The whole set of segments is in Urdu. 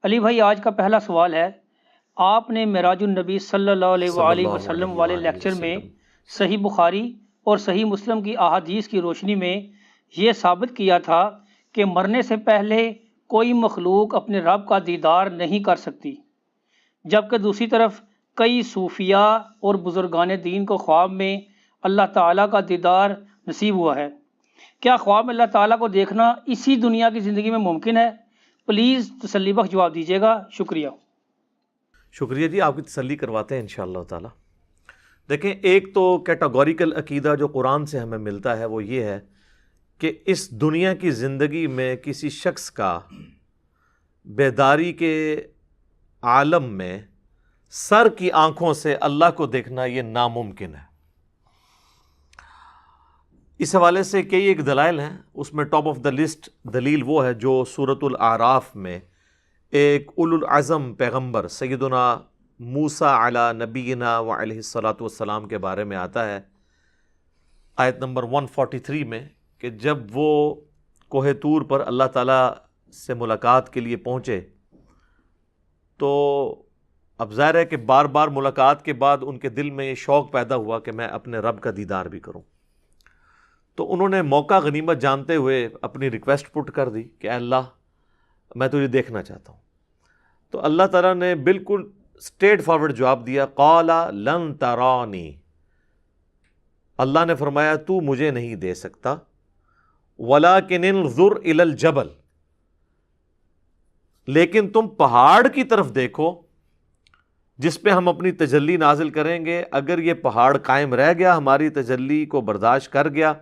علی بھائی، آج کا پہلا سوال ہے، آپ نے معراج النبی صلی اللہ علیہ صلی وآلہ اللہ وسلم علیہ والے وآلہ لیکچر میں وسلم۔ صحیح بخاری اور صحیح مسلم کی احادیث کی روشنی میں یہ ثابت کیا تھا کہ مرنے سے پہلے کوئی مخلوق اپنے رب کا دیدار نہیں کر سکتی، جبکہ دوسری طرف کئی صوفیاء اور بزرگان دین کو خواب میں اللہ تعالیٰ کا دیدار نصیب ہوا ہے۔ کیا خواب میں اللہ تعالیٰ کو دیکھنا اسی دنیا کی زندگی میں ممکن ہے؟ پلیز تسلی بخش جواب دیجیے گا، شکریہ۔ شکریہ جی، آپ کی تسلی کرواتے ہیں انشاءاللہ تعالی۔ دیکھیں، ایک تو کیٹاگوریکل عقیدہ جو قرآن سے ہمیں ملتا ہے وہ یہ ہے کہ اس دنیا کی زندگی میں کسی شخص کا بیداری کے عالم میں سر کی آنکھوں سے اللہ کو دیکھنا یہ ناممکن ہے۔ اس حوالے سے کئی ایک دلائل ہیں، اس میں ٹاپ آف دا لسٹ دلیل وہ ہے جو سورۃ الاعراف میں ایک اولو العزم پیغمبر سیدنا موسیٰ علی نبینا و علیہ الصلاۃ والسلام کے بارے میں آتا ہے، آیت نمبر 143 میں، کہ جب وہ کوہ طور پر اللہ تعالیٰ سے ملاقات کے لیے پہنچے تو اب ظاہر ہے کہ بار بار ملاقات کے بعد ان کے دل میں یہ شوق پیدا ہوا کہ میں اپنے رب کا دیدار بھی کروں، تو انہوں نے موقع غنیمت جانتے ہوئے اپنی ریکویسٹ پٹ کر دی کہ اے اللہ، میں تجھے دیکھنا چاہتا ہوں۔ تو اللہ تعالیٰ نے بالکل اسٹریٹ فارورڈ جواب دیا، قال لن ترانی، اللہ نے فرمایا تو مجھے نہیں دے سکتا، ولکن انظر الی الجبل، لیکن تم پہاڑ کی طرف دیکھو جس پہ ہم اپنی تجلی نازل کریں گے، اگر یہ پہاڑ قائم رہ گیا، ہماری تجلی کو برداشت کر گیا،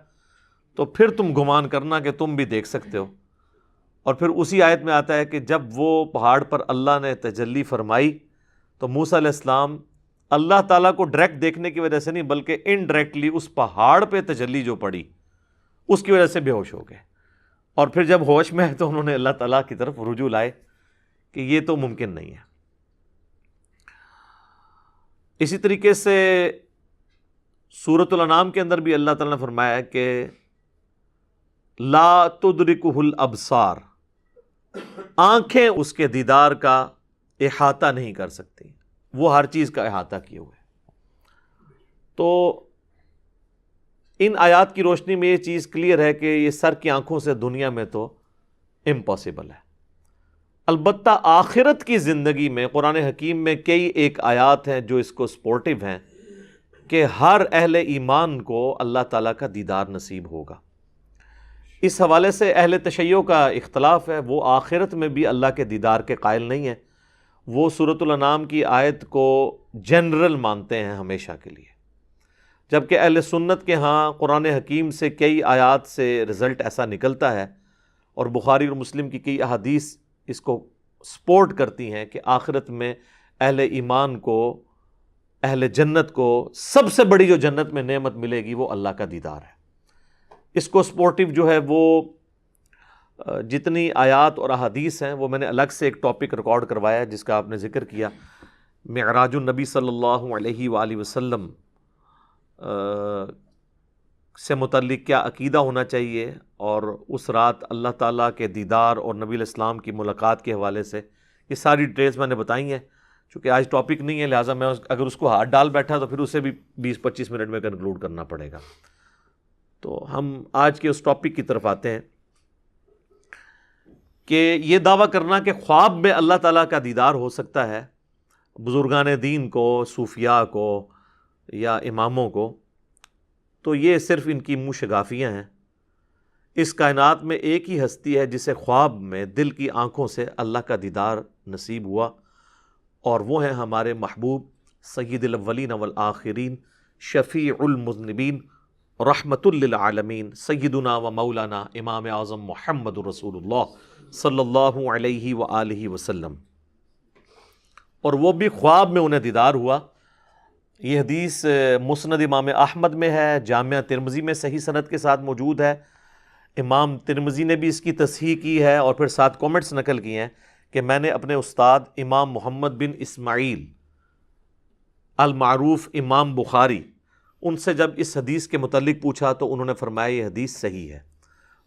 تو پھر تم گمان کرنا کہ تم بھی دیکھ سکتے ہو۔ اور پھر اسی آیت میں آتا ہے کہ جب وہ پہاڑ پر اللہ نے تجلی فرمائی تو موسیٰ علیہ السلام اللہ تعالیٰ کو ڈائریکٹ دیکھنے کی وجہ سے نہیں بلکہ انڈائریکٹلی اس پہاڑ پہ تجلی جو پڑی اس کی وجہ سے بے ہوش ہو گئے، اور پھر جب ہوش میں ہے تو انہوں نے اللہ تعالیٰ کی طرف رجوع لائے کہ یہ تو ممکن نہیں ہے۔ اسی طریقے سے سورۃ الانعام کے اندر بھی اللہ تعالیٰ نے فرمایا ہے کہ لا تدرکہ الابصار، آنکھیں اس کے دیدار کا احاطہ نہیں کر سکتی، وہ ہر چیز کا احاطہ کیے ہوئے۔ تو ان آیات کی روشنی میں یہ چیز کلیئر ہے کہ یہ سر کی آنکھوں سے دنیا میں تو امپاسبل ہے۔ البتہ آخرت کی زندگی میں قرآن حکیم میں کئی ایک آیات ہیں جو اس کو سپورٹیو ہیں کہ ہر اہل ایمان کو اللہ تعالیٰ کا دیدار نصیب ہوگا۔ اس حوالے سے اہل تشیع کا اختلاف ہے، وہ آخرت میں بھی اللہ کے دیدار کے قائل نہیں ہیں، وہ سورۃ الانعام کی آیت کو جنرل مانتے ہیں ہمیشہ کے لیے، جبکہ اہل سنت کے ہاں قرآن حکیم سے کئی آیات سے رزلٹ ایسا نکلتا ہے، اور بخاری اور مسلم کی کئی احادیث اس کو سپورٹ کرتی ہیں کہ آخرت میں اہل ایمان کو، اہل جنت کو سب سے بڑی جو جنت میں نعمت ملے گی وہ اللہ کا دیدار ہے۔ اس کو سپورٹیو جو ہے وہ جتنی آیات اور احادیث ہیں وہ میں نے الگ سے ایک ٹاپک ریکارڈ کروایا ہے جس کا آپ نے ذکر کیا، معراج النبی صلی اللہ علیہ وآلہ وسلم سے متعلق کیا عقیدہ ہونا چاہیے، اور اس رات اللہ تعالیٰ کے دیدار اور نبی علیہ السلام کی ملاقات کے حوالے سے یہ ساری ڈیٹیلز میں نے بتائی ہیں۔ چونکہ آج ٹاپک نہیں ہے لہٰذا میں اگر اس کو ہاتھ ڈال بیٹھا تو پھر اسے بھی 20-25 منٹ میں کنکلوڈ کرنا پڑے گا۔ تو ہم آج کے اس ٹاپک کی طرف آتے ہیں کہ یہ دعویٰ کرنا کہ خواب میں اللہ تعالیٰ کا دیدار ہو سکتا ہے بزرگان دین کو، صوفیاء کو یا اماموں کو، تو یہ صرف ان کی منہ شگافیاں ہیں۔ اس کائنات میں ایک ہی ہستی ہے جسے خواب میں دل کی آنکھوں سے اللہ کا دیدار نصیب ہوا، اور وہ ہیں ہمارے محبوب سید الاولین والآخرین، شفیع المذنبین، رحمت للعالمین، سیدنا و مولانا امام اعظم محمد رسول اللہ صلی اللہ علیہ وآلہ وسلم، اور وہ بھی خواب میں انہیں دیدار ہوا۔ یہ حدیث مسند امام احمد میں ہے، جامعہ ترمذی میں صحیح سند کے ساتھ موجود ہے، امام ترمذی نے بھی اس کی تصحیح کی ہے اور پھر ساتھ کومنٹس نقل کیے ہیں کہ میں نے اپنے استاد امام محمد بن اسماعیل المعروف امام بخاری، ان سے جب اس حدیث کے متعلق پوچھا تو انہوں نے فرمایا یہ حدیث صحیح ہے۔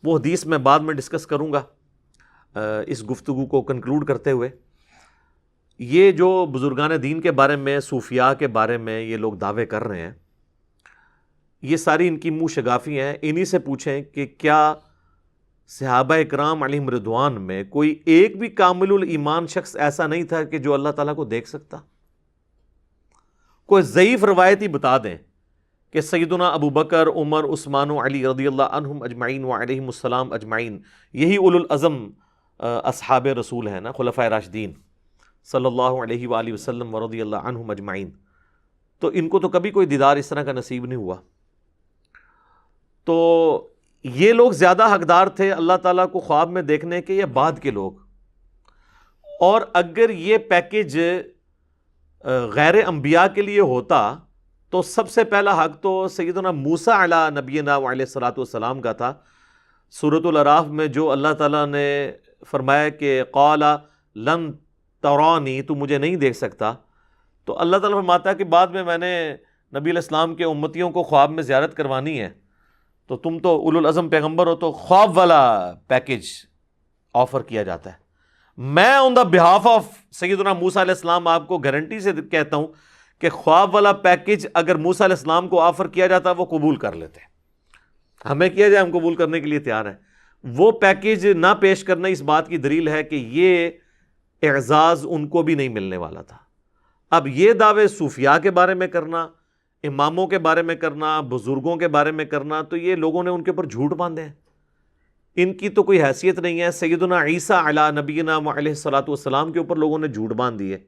وہ حدیث میں بعد میں ڈسکس کروں گا اس گفتگو کو کنکلوڈ کرتے ہوئے، یہ جو بزرگان دین کے بارے میں، صوفیاء کے بارے میں یہ لوگ دعوے کر رہے ہیں، یہ ساری ان کی منہ شگافی ہیں. انہی سے پوچھیں کہ کیا صحابہ اکرام علیہم رضوان میں کوئی ایک بھی کامل الایمان شخص ایسا نہیں تھا کہ جو اللہ تعالیٰ کو دیکھ سکتا؟ کوئی ضعیف روایت ہی بتا دیں کہ سیدنا ابو بکر، عمر، عثمان و علی رضی اللہ عنہم اجمعین وعلیہم السلام اجمعین، یہی اولو العزم اصحاب رسول ہیں نا، خلفائے راشدین صلی اللہ علیہ وآلہ وسلم ورضی اللہ عنہم اجمعین. تو ان کو تو کبھی کوئی دیدار اس طرح کا نصیب نہیں ہوا. تو یہ لوگ زیادہ حقدار تھے اللہ تعالیٰ کو خواب میں دیکھنے کے یا بعد کے لوگ؟ اور اگر یہ پیکیج غیر انبیاء کے لیے ہوتا تو سب سے پہلا حق تو سیدنا موسیٰ علی نبینا علیہ الصلوۃ والسلام کا تھا. سورۃ الاعراف میں جو اللہ تعالیٰ نے فرمایا کہ قال لن ترانی، تو مجھے نہیں دیکھ سکتا، تو اللہ تعالیٰ فرماتا ہے کہ بعد میں نے نبی علیہ السلام کے امتیوں کو خواب میں زیارت کروانی ہے، تو تم تو اولو العزم پیغمبر ہو، تو خواب والا پیکیج آفر کیا جاتا ہے. میں آن دا بہاف آف سیدنا موسیٰ علیہ السلام آپ کو گارنٹی سے کہتا ہوں کہ خواب والا پیکیج اگر موسیٰ علیہ السلام کو آفر کیا جاتا وہ قبول کر لیتے. ہمیں کیا جائے، ہم قبول کرنے کے لیے تیار ہیں. وہ پیکیج نہ پیش کرنا اس بات کی دلیل ہے کہ یہ اعزاز ان کو بھی نہیں ملنے والا تھا. اب یہ دعوے صوفیاء کے بارے میں کرنا، اماموں کے بارے میں کرنا، بزرگوں کے بارے میں کرنا، تو یہ لوگوں نے ان کے اوپر جھوٹ باندھے ہیں. ان کی تو کوئی حیثیت نہیں ہے. سیدنا عیسیٰ علی نبینا علیہ الصلوۃ والسلام کے اوپر لوگوں نے جھوٹ باندھ دیے.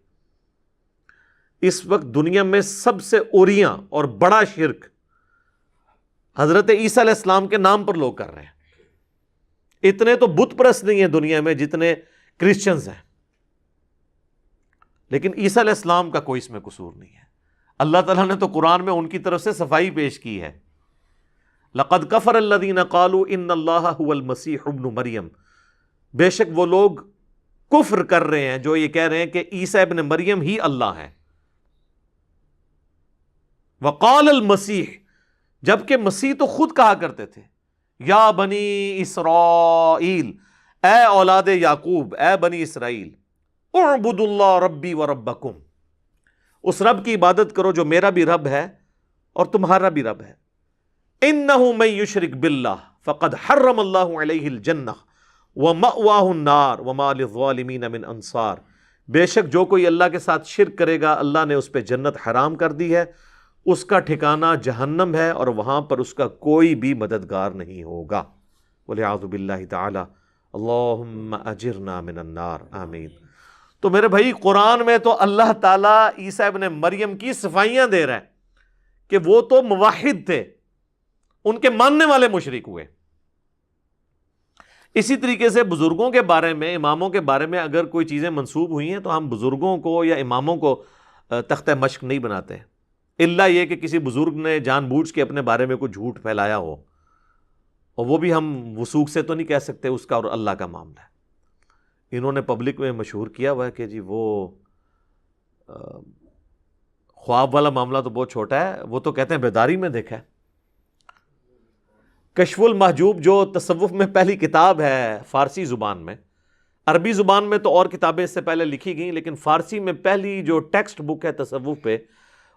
اس وقت دنیا میں سب سے اوریاں اور بڑا شرک حضرت عیسیٰ علیہ السلام کے نام پر لوگ کر رہے ہیں. اتنے تو بت پرست نہیں ہیں دنیا میں جتنے کرسچنز ہیں، لیکن عیسیٰ علیہ السلام کا کوئی اس میں قصور نہیں ہے. اللہ تعالیٰ نے تو قرآن میں ان کی طرف سے صفائی پیش کی ہے. لقد کفر الذین قالوا ان اللہ هو المسیح ابن مریم، بے شک وہ لوگ کفر کر رہے ہیں جو یہ کہہ رہے ہیں کہ عیسیٰ ابن مریم ہی اللہ ہے. وقال المسیح، جبکہ مسیح تو خود کہا کرتے تھے یا بنی اسرائیل، اے اولاد یعقوب، اے بنی اسرائیل، اعبدوا اللہ ربی و ربکم، اس رب کی عبادت کرو جو میرا بھی رب ہے اور تمہارا بھی رب ہے. انہ من یشرک باللہ فقد حرم اللہ علیہ الجنہ ومأواہ النار وما للظالمین من انصار، بے شک جو کوئی اللہ کے ساتھ شرک کرے گا اللہ نے اس پہ جنت حرام کر دی ہے، اس کا ٹھکانہ جہنم ہے اور وہاں پر اس کا کوئی بھی مددگار نہیں ہوگا. والعیاذ باللہ تعالی. اللہم اجرنا من النار، آمین. تو میرے بھائی قرآن میں تو اللہ تعالیٰ عیسیٰ ابن مریم کی صفائیاں دے رہا ہے کہ وہ تو موحد تھے، ان کے ماننے والے مشرک ہوئے. اسی طریقے سے بزرگوں کے بارے میں، اماموں کے بارے میں اگر کوئی چیزیں منسوب ہوئی ہیں تو ہم بزرگوں کو یا اماموں کو تختہ مشق نہیں بناتے، الا یہ کہ کسی بزرگ نے جان بوجھ کے اپنے بارے میں کوئی جھوٹ پھیلایا ہو، اور وہ بھی ہم وثوق سے تو نہیں کہہ سکتے، اس کا اور اللہ کا معاملہ ہے. انہوں نے پبلک میں مشہور کیا ہوا ہے کہ جی وہ خواب والا معاملہ تو بہت چھوٹا ہے، وہ تو کہتے ہیں بیداری میں دیکھا ہے. کشف المحجوب جو تصوف میں پہلی کتاب ہے فارسی زبان میں، عربی زبان میں تو اور کتابیں اس سے پہلے لکھی گئیں، لیکن فارسی میں پہلی جو ٹیکسٹ بک ہے تصوف پہ،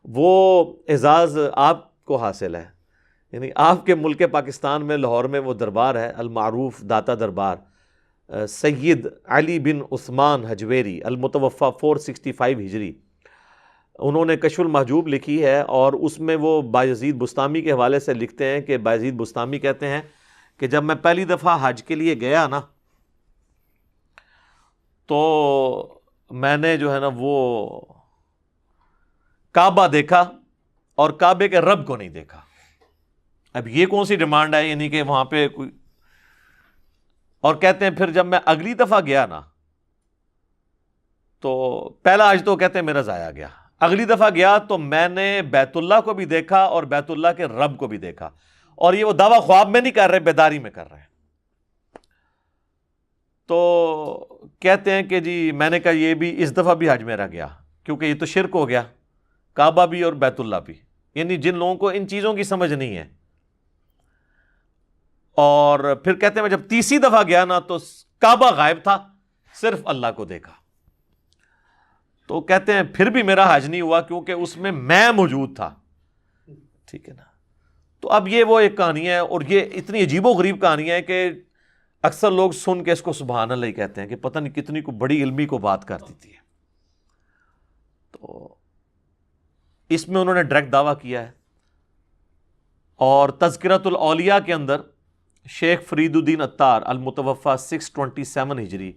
وہ اعزاز آپ کو حاصل ہے. یعنی آپ کے ملک پاکستان میں لاہور میں وہ دربار ہے المعروف داتا دربار، سید علی بن عثمان حجویری المتوفہ 465 ہجری، انہوں نے کشف المحجوب لکھی ہے، اور اس میں وہ بایزید بستامی کے حوالے سے لکھتے ہیں کہ بایزید بستامی کہتے ہیں کہ جب میں پہلی دفعہ حج کے لیے گیا نا، تو میں نے جو ہے نا وہ کعبہ دیکھا اور کعبے کے رب کو نہیں دیکھا. اب یہ کون سی ڈیمانڈ ہے، یعنی کہ وہاں پہ کوئی، اور کہتے ہیں پھر جب میں اگلی دفعہ گیا نا تو پہلا حج تو کہتے ہیں میرا ضائع گیا، اگلی دفعہ گیا تو میں نے بیت اللہ کو بھی دیکھا اور بیت اللہ کے رب کو بھی دیکھا. اور یہ وہ دعویٰ خواب میں نہیں کر رہے، بیداری میں کر رہے ہیں. تو کہتے ہیں کہ جی میں نے کہا یہ بھی اس دفعہ بھی حج میرا گیا، کیونکہ یہ تو شرک ہو گیا، کعبہ بھی اور بیت اللہ بھی. یعنی جن لوگوں کو ان چیزوں کی سمجھ نہیں ہے. اور پھر کہتے ہیں میں جب تیسری دفعہ گیا نا تو کعبہ غائب تھا، صرف اللہ کو دیکھا. تو کہتے ہیں پھر بھی میرا حج نہیں ہوا کیونکہ اس میں موجود تھا. ٹھیک ہے نا. تو اب یہ وہ ایک کہانی ہے, اور یہ اتنی عجیب و غریب کہانی ہے کہ اکثر لوگ سن کے اس کو سبحان اللہ ہی کہتے ہیں کہ پتہ نہیں کتنی کو بڑی علمی کو بات کر دیتی ہے. تو اس میں انہوں نے ڈائریکٹ دعویٰ کیا ہے. اور تذکرۃ الاولیاء کے اندر شیخ فرید الدین عطار المتوفی 627 ہجری,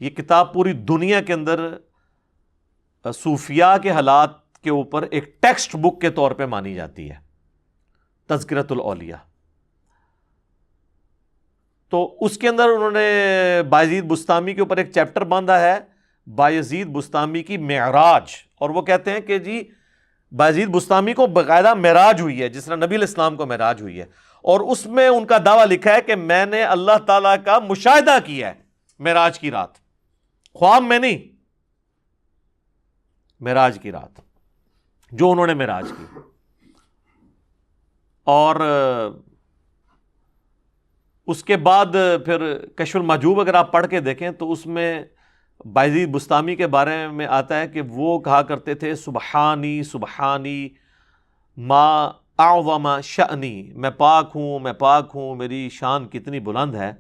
یہ کتاب پوری دنیا کے اندر صوفیاء کے حالات کے اوپر ایک ٹیکسٹ بک کے طور پہ مانی جاتی ہے, تذکرۃ الاولیاء. تو اس کے اندر انہوں نے بایزید بستامی کے اوپر ایک چیپٹر باندھا ہے, بایزید بستامی کی معراج. اور وہ کہتے ہیں کہ جی بایزید بستامی کو باقاعدہ معراج ہوئی ہے جس طرح نبی علیہ السلام کو معراج ہوئی ہے, اور اس میں ان کا دعویٰ لکھا ہے کہ میں نے اللہ تعالیٰ کا مشاہدہ کیا ہے معراج کی رات, خواب میں نہیں, معراج کی رات جو انہوں نے معراج کی. اور اس کے بعد پھر کشف المحجوب اگر آپ پڑھ کے دیکھیں تو اس میں بایزید بستامی کے بارے میں آتا ہے کہ وہ کہا کرتے تھے سبحانی سبحانی ما اعظم شأنی, میں پاک ہوں, میری شان کتنی بلند ہے.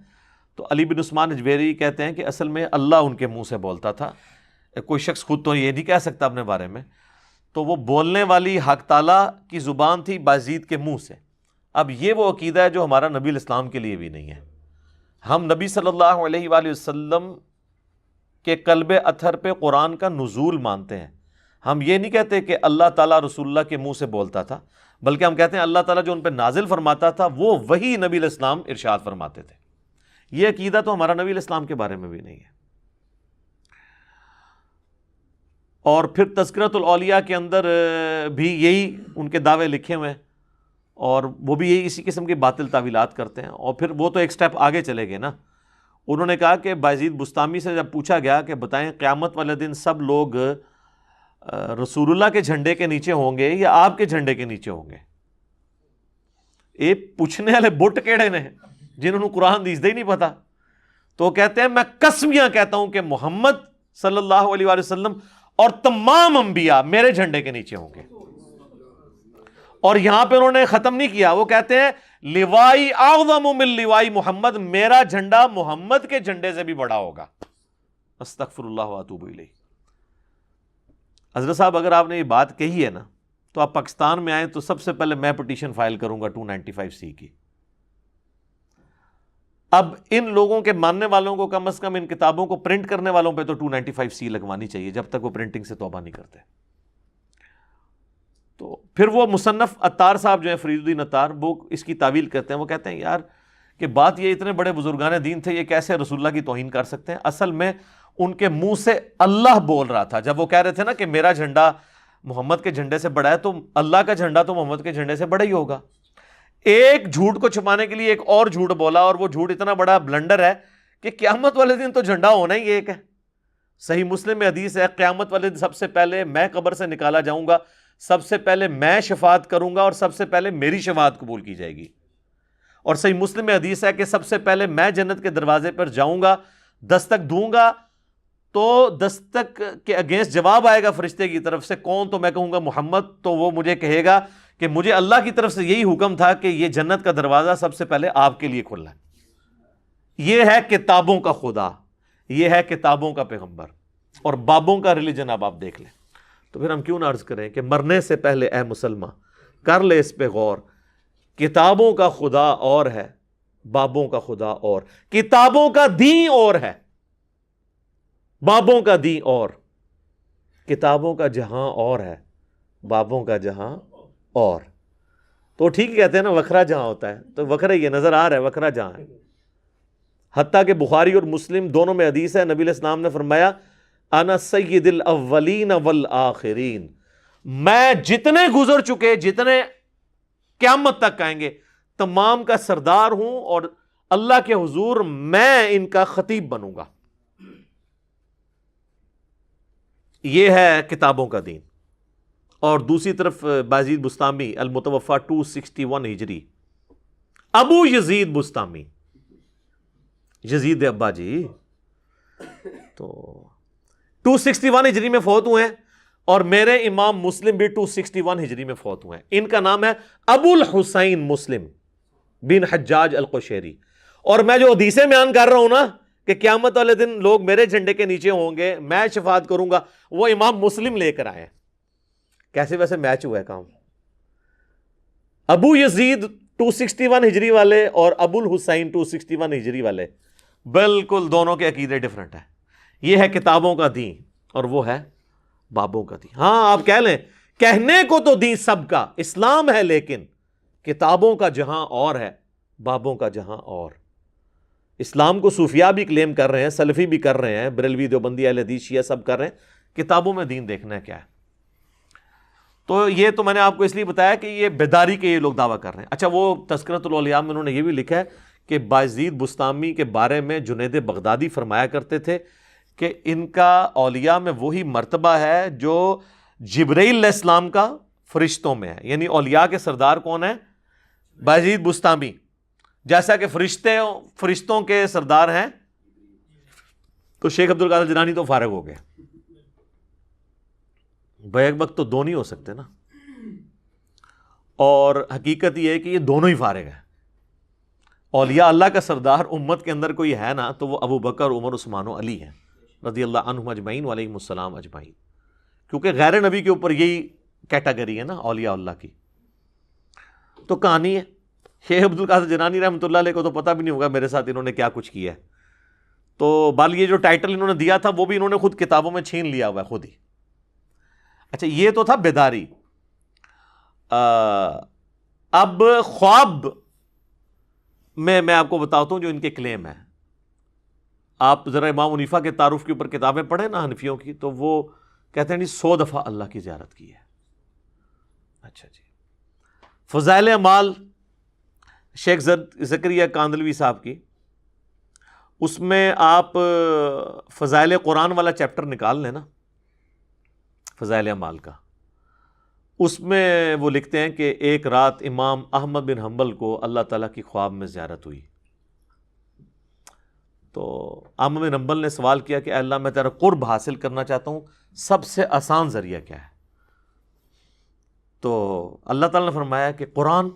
تو علی بن عثمان اجویری کہتے ہیں کہ اصل میں اللہ ان کے منہ سے بولتا تھا, کوئی شخص خود تو یہ نہیں کہہ سکتا اپنے بارے میں, تو وہ بولنے والی حق تعالیٰ کی زبان تھی بایزید کے منہ سے. اب یہ وہ عقیدہ ہے جو ہمارا نبی الاسلام کے لیے بھی نہیں ہے. ہم نبی صلی اللہ علیہ وآلہ وسلم کے قلب اطہر پہ قرآن کا نزول مانتے ہیں. ہم یہ نہیں کہتے کہ اللہ تعالیٰ رسول اللہ کے منہ سے بولتا تھا, بلکہ ہم کہتے ہیں اللہ تعالیٰ جو ان پہ نازل فرماتا تھا وہ وہی نبی علیہ السلام ارشاد فرماتے تھے. یہ عقیدہ تو ہمارا نبی علیہ السلام کے بارے میں بھی نہیں ہے. اور پھر تذکرۃ الاولیاء کے اندر بھی یہی ان کے دعوے لکھے ہوئے ہیں, اور وہ بھی یہی اسی قسم کی باطل تعویلات کرتے ہیں. اور پھر وہ تو ایک سٹیپ آگے چلے گئے نا, انہوں نے کہا کہ بایزید بستامی سے جب پوچھا گیا کہ بتائیں قیامت والے دن سب لوگ رسول اللہ کے جھنڈے کے نیچے ہوں گے یا آپ کے جھنڈے کے نیچے ہوں گے؟ یہ پوچھنے والے بٹ کیڑے نے جنہوں نے قرآن حدیث دے ہی نہیں پتا. تو کہتے ہیں میں قسمیاں کہتا ہوں کہ محمد صلی اللہ علیہ وآلہ وسلم اور تمام انبیاء میرے جھنڈے کے نیچے ہوں گے. اور یہاں پہ انہوں نے ختم نہیں کیا, وہ کہتے ہیں لوائی اعظم من لوائی محمد, میرا جھنڈا محمد کے جھنڈے سے بھی بڑا ہوگا. استغفر اللہ واتوب الیہ. حضرت صاحب اگر آپ نے یہ بات کہی ہے نا تو آپ پاکستان میں آئیں تو سب سے پہلے میں پٹیشن فائل کروں گا 295C کی. اب ان لوگوں کے ماننے والوں کو کم از کم ان کتابوں کو پرنٹ کرنے والوں پہ تو 295C لگوانی چاہیے جب تک وہ پرنٹنگ سے توبہ نہیں کرتے. تو پھر وہ مصنف عطار صاحب جو ہیں فرید الدین عطار, وہ اس کی تعویل کرتے ہیں. وہ کہتے ہیں یار کہ بات یہ اتنے بڑے بزرگان دین تھے, یہ کیسے رسول اللہ کی توہین کر سکتے ہیں؟ اصل میں ان کے منہ سے اللہ بول رہا تھا جب وہ کہہ رہے تھے نا کہ میرا جھنڈا محمد کے جھنڈے سے بڑا ہے, تو اللہ کا جھنڈا تو محمد کے جھنڈے سے بڑا ہی ہوگا. ایک جھوٹ کو چھپانے کے لیے ایک اور جھوٹ بولا, اور وہ جھوٹ اتنا بڑا بلنڈر ہے کہ قیامت والے دن تو جھنڈا ہونا ہی ایک ہے. صحیح مسلم میں حدیث ہے قیامت والے دن سب سے پہلے میں قبر سے نکالا جاؤں گا, سب سے پہلے میں شفاعت کروں گا, اور سب سے پہلے میری شفاعت قبول کی جائے گی. اور صحیح مسلم میں حدیث ہے کہ سب سے پہلے میں جنت کے دروازے پر جاؤں گا, دستک دوں گا, تو دستک کے اگینسٹ جواب آئے گا فرشتے کی طرف سے, کون؟ تو میں کہوں گا محمد. تو وہ مجھے کہے گا کہ مجھے اللہ کی طرف سے یہی حکم تھا کہ یہ جنت کا دروازہ سب سے پہلے آپ کے لیے کھلا ہے. یہ ہے کتابوں کا خدا, یہ ہے کتابوں کا پیغمبر, اور بابوں کا ریلیجن اب آپ دیکھ لیں. تو پھر ہم کیوں نہ عرض کریں کہ مرنے سے پہلے اے مسلمان کر لے اس پہ غور, کتابوں کا خدا اور ہے, بابوں کا خدا اور. کتابوں کا دین اور ہے, بابوں کا دین اور. کتابوں کا جہاں اور ہے, بابوں کا جہاں اور. تو ٹھیک کہتے ہیں نا وکھرا جہاں ہوتا ہے, تو وکھرا یہ نظر آ رہا ہے وکھرا جہاں ہے. حتیٰ کہ بخاری اور مسلم دونوں میں حدیث ہے, نبی علیہ السلام نے فرمایا انا سید الاولین والآخرین, میں جتنے گزر چکے, جتنے قیامت تک آئیں گے, تمام کا سردار ہوں, اور اللہ کے حضور میں ان کا خطیب بنوں گا. یہ ہے کتابوں کا دین. اور دوسری طرف بایزید بستامی المتوفی 261 ہجری, ابو یزید بستامی, یزید ابا جی, تو 261 ہجری میں فوت ہوئے ہیں، اور میرے امام مسلم بھی 261 ہجری میں فوت ہوئے ہیں۔ ان کا نام ہے ابو الحسین مسلم بن حجاج القشیری۔ اور میں جو حدیثیں بیان کر رہا ہوں نا کہ قیامت والے دن لوگ میرے جھنڈے کے نیچے ہوں گے، میں شفاعت کروں گا، وہ امام مسلم لے کر آئے۔ کیسے ویسے میچ ہوا ہے کام؟ ابو یزید 261 ہجری والے اور ابو الحسین 261 ہجری والے، بالکل دونوں کے عقیدے ڈیفرنٹ ہیں۔ یہ ہے کتابوں کا دین اور وہ ہے بابوں کا دین۔ ہاں آپ کہہ لیں، کہنے کو تو دین سب کا اسلام ہے، لیکن کتابوں کا جہاں اور ہے، بابوں کا جہاں اور۔ اسلام کو صوفیاء بھی کلیم کر رہے ہیں، سلفی بھی کر رہے ہیں، بریلوی دیوبندی اہل حدیث شیعہ سب کر رہے ہیں، کتابوں میں دین دیکھنا ہے کیا ہے۔ تو یہ تو میں نے آپ کو اس لیے بتایا کہ یہ بیداری کے یہ لوگ دعویٰ کر رہے ہیں۔ اچھا، وہ تذکرۃ الاولیاء میں انہوں نے یہ بھی لکھا ہے کہ بایزید بستامی کے بارے میں جنید بغدادی فرمایا کرتے تھے کہ ان کا اولیاء میں وہی مرتبہ ہے جو جبرائیل علیہ السلام کا فرشتوں میں ہے، یعنی اولیاء کے سردار کون ہیں؟ بایزید بستامی، جیسا کہ فرشتوں کے سردار ہیں۔ تو شیخ عبد القادر جیلانی تو فارغ ہو گئے، بیک وقت تو دو نہیں ہو سکتے نا، اور حقیقت یہ ہے کہ یہ دونوں ہی فارغ ہیں۔ اولیاء اللہ کا سردار امت کے اندر کوئی ہے نا تو وہ ابو بکر، عمر، عثمان و علی ہیں رضی اللہ عنہم اجمعین وعلیہم السلام اجمعین، کیونکہ غیر نبی کے اوپر یہی کیٹیگری ہے نا اولیاء اللہ کی۔ تو کہانی ہے، شیخ عبد القادر جیلانی رحمۃ اللہ علیہ کو تو پتہ بھی نہیں ہوگا میرے ساتھ انہوں نے کیا کچھ کیا ہے۔ تو بال یہ جو ٹائٹل انہوں نے دیا تھا وہ بھی انہوں نے خود کتابوں میں چھین لیا ہوا ہے خود ہی۔ اچھا، یہ تو تھا بیداری۔ اب خواب میں آپ کو بتاتا ہوں جو ان کے کلیم ہے۔ آپ ذرا امام حنیفہ کے تعارف کے اوپر کتابیں پڑھیں نا حنفیوں کی، تو وہ کہتے ہیں جی 100 دفعہ اللہ کی زیارت کی ہے۔ اچھا جی، فضائل اعمال شیخ زکریا کاندلوی صاحب کی، اس میں آپ فضائل قرآن والا چیپٹر نکال لیں نا، فضائل اعمال کا، اس میں وہ لکھتے ہیں کہ ایک رات امام احمد بن حنبل کو اللہ تعالیٰ کی خواب میں زیارت ہوئی۔ تو احمد بن حنبل نے سوال کیا کہ اے اللہ، میں تیرا قرب حاصل کرنا چاہتا ہوں، سب سے آسان ذریعہ کیا ہے؟ تو اللہ تعالیٰ نے فرمایا کہ قرآن۔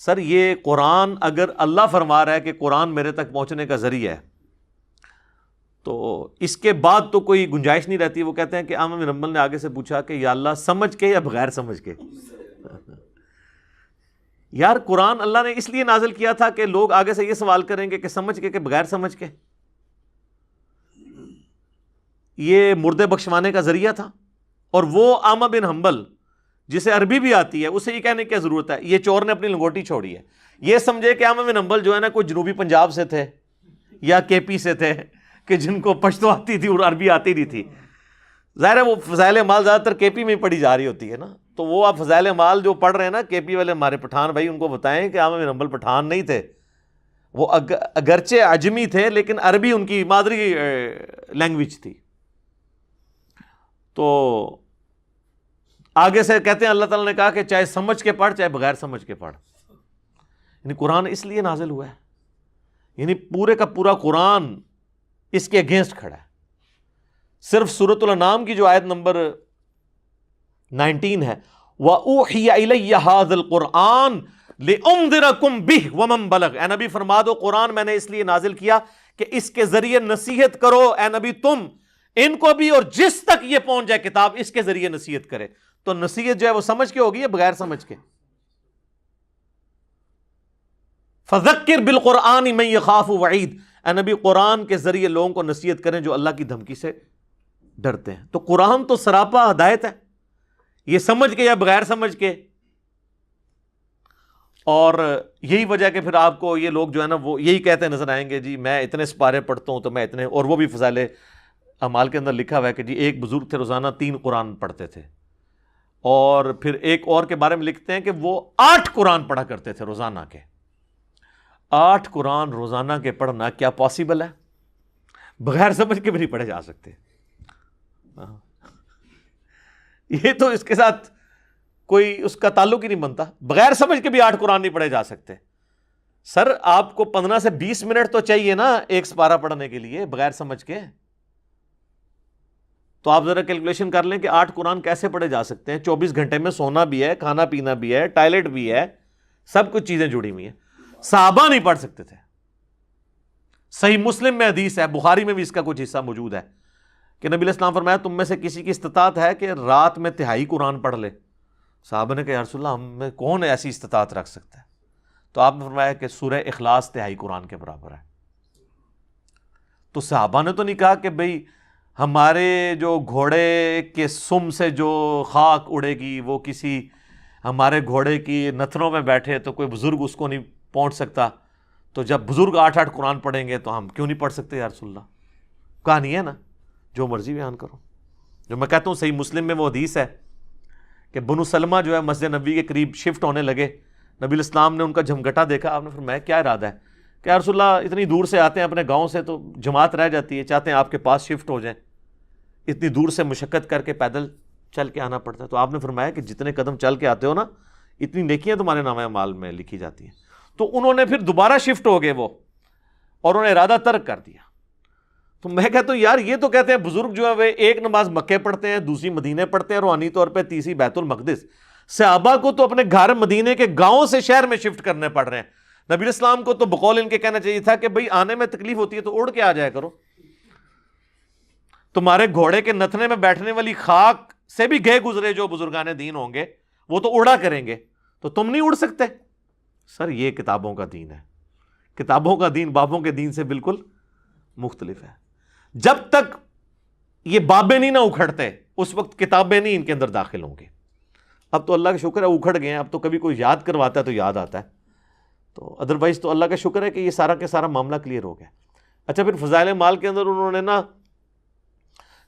سر یہ قرآن، اگر اللہ فرما رہا ہے کہ قرآن میرے تک پہنچنے کا ذریعہ ہے تو اس کے بعد تو کوئی گنجائش نہیں رہتی۔ وہ کہتے ہیں کہ احمد بن حنبل نے آگے سے پوچھا کہ یا اللہ، سمجھ کے یا بغیر سمجھ کے؟ یار قرآن اللہ نے اس لیے نازل کیا تھا کہ لوگ آگے سے یہ سوال کریں گے کہ سمجھ کے کہ بغیر سمجھ کے؟ یہ مردے بخشوانے کا ذریعہ تھا، اور وہ احمد بن حنبل جسے عربی بھی آتی ہے اسے یہ کہنے کی کیا ضرورت ہے؟ یہ چور نے اپنی لنگوٹی چھوڑی ہے۔ یہ سمجھے کہ احمد بن حنبل جو ہے نا کوئی جنوبی پنجاب سے تھے یا کے پی سے تھے کہ جن کو پشتو آتی تھی اور عربی آتی نہیں تھی۔ ظاہر ہے وہ فضائل اعمال زیادہ تر کے پی میں پڑھی جا رہی ہوتی ہے نا، تو وہ آپ فضائل اعمال جو پڑھ رہے ہیں نا کے پی والے ہمارے پٹھان بھائی، ان کو بتائیں کہ احمد بن حنبل پٹھان نہیں تھے، وہ اگرچہ عجمی تھے لیکن عربی ان کی مادری لینگویج تھی۔ تو آگے سے کہتے ہیں اللہ تعالیٰ نے کہا کہ چاہے سمجھ کے پڑھ چاہے بغیر سمجھ کے پڑھ۔ یعنی قرآن اس لیے نازل ہوا ہے، یعنی پورے کا پورا قرآن اس کے اگینسٹ کھڑا ہے۔ صرف سورۃ الانعام کی جو آیت نمبر 19 ہے، وَأُوحِيَ إِلَيَّ هَذَا الْقُرْآنُ لِأُنذِرَكُمْ بِهِ وَمَنْ بَلَغَ۔ اے نبی فرما دو قرآن میں نے اس لیے نازل کیا کہ اس کے ذریعے نصیحت کرو، اے نبی تم ان کو بھی، اور جس تک یہ پہنچ جائے کتاب اس کے ذریعے نصیحت کرے۔ تو نصیحت جو ہے وہ سمجھ کے ہوگی یا بغیر سمجھ کے؟ فَذَكِّرْ بِالْقُرْآنِ مَن يَخَافُ وَعِيدٍ، اے نبی قرآن کے ذریعے لوگوں کو نصیحت کریں جو اللہ کی دھمکی سے ڈرتے ہیں۔ تو قرآن تو سراپا ہدایت ہے، یہ سمجھ کے یا بغیر سمجھ کے۔ اور یہی وجہ کہ پھر آپ کو یہ لوگ جو ہے نا وہ یہی کہتے نظر آئیں گے جی میں اتنے سپارے پڑھتا ہوں تو میں اتنے، اور وہ بھی فضائل اعمال کے اندر لکھا ہوا ہے کہ جی ایک بزرگ تھے روزانہ 3 قرآن پڑھتے تھے، اور پھر ایک اور کے بارے میں لکھتے ہیں کہ وہ 8 قرآن پڑھا کرتے تھے روزانہ کے۔ 8 قرآن روزانہ کے پڑھنا کیا پاسبل ہے؟ بغیر سمجھ کے بھی نہیں پڑھے جا سکتے۔ یہ تو اس کے ساتھ کوئی اس کا تعلق ہی نہیں بنتا، بغیر سمجھ کے بھی 8 قرآن نہیں پڑھے جا سکتے۔ سر آپ کو 15 سے 20 منٹ تو چاہیے نا ایک سپارہ پڑھنے کے لیے بغیر سمجھ کے۔ تو آپ ذرا کیلکولیشن کر لیں کہ 8 قرآن کیسے پڑھے جا سکتے ہیں؟ 24 گھنٹے میں سونا بھی ہے، کھانا پینا بھی ہے، ٹائلٹ بھی ہے، سب کچھ چیزیں جڑی ہوئی ہیں. صحابہ نہیں پڑھ سکتے تھے. صحیح مسلم میں حدیث ہے، بخاری میں بھی اس کا کچھ حصہ موجود ہے کہ نبی علیہ السلام فرمایا تم میں سے کسی کی استطاعت ہے کہ رات میں تہائی قرآن پڑھ لے؟ صحابہ نے کہا یا رسول اللہ ہم میں کون ایسی استطاعت رکھ سکتا ہے؟ تو آپ نے فرمایا کہ سورہ اخلاص تہائی قرآن کے برابر ہے. تو صحابہ نے تو نہیں کہا کہ بھئی ہمارے جو گھوڑے کے سم سے جو خاک اڑے گی وہ کسی ہمارے گھوڑے کی نتنوں میں بیٹھے تو کوئی بزرگ اس کو نہیں پہنچ سکتا، تو جب بزرگ 8 قرآن پڑھیں گے تو ہم کیوں نہیں پڑھ سکتے یا رسول اللہ؟ کہانی ہے نا، جو مرضی بیان کرو. جو میں کہتا ہوں صحیح مسلم میں وہ حدیث ہے کہ بنو سلمہ جو ہے مسجد نبی کے قریب شفٹ ہونے لگے. نبی علیہ السلام نے ان کا جھمگٹا دیکھا. آپ نے فرمایا کیا ارادہ ہے؟ کہ یا رسول اللہ اتنی دور سے آتے ہیں اپنے گاؤں سے تو جماعت رہ جاتی ہے، چاہتے ہیں آپ کے پاس شفٹ ہو جائیں. اتنی دور سے مشقت کر کے پیدل چل کے آنا پڑتا ہے. تو آپ نے فرمایا کہ جتنے قدم چل کے آتے ہو نا اتنی نیکیاں تمہارے نامہ اعمال میں لکھی جاتی ہیں. تو انہوں نے پھر دوبارہ شفٹ ہو گئے وہ، اور انہوں نے ارادہ ترک کر دیا. تو میں کہتا ہوں یار یہ تو کہتے ہیں بزرگ جو ہے وہ ایک نماز مکے پڑھتے ہیں، دوسری مدینے پڑھتے ہیں، روحانی طور پہ تیسری بیت المقدس. صحابہ کو تو اپنے گھر مدینے کے گاؤں سے شہر میں شفٹ کرنے پڑ رہے ہیں. نبی علیہ السلام کو تو بقول ان کے کہنا چاہیے تھا کہ بھئی آنے میں تکلیف ہوتی ہے تو اڑ کے آ جایا کرو. تمہارے گھوڑے کے نتنے میں بیٹھنے والی خاک سے بھی گئے گزرے جو بزرگان دین ہوں گے وہ تو اڑا کریں گے، تو تم نہیں اڑ سکتے؟ سر یہ کتابوں کا دین ہے. کتابوں کا دین بابوں کے دین سے بالکل مختلف ہے. جب تک یہ بابے نہیں نہ اکھڑتے اس وقت کتابیں نہیں ان کے اندر داخل ہوں گی. اب تو اللہ کا شکر ہے اکھڑ گئے ہیں، اب تو کبھی کوئی یاد کرواتا ہے تو یاد آتا ہے. تو ادروائز تو اللہ کا شکر ہے کہ یہ سارا کے سارا معاملہ کلیئر ہو گیا. اچھا پھر فضائل مال کے اندر انہوں نے نا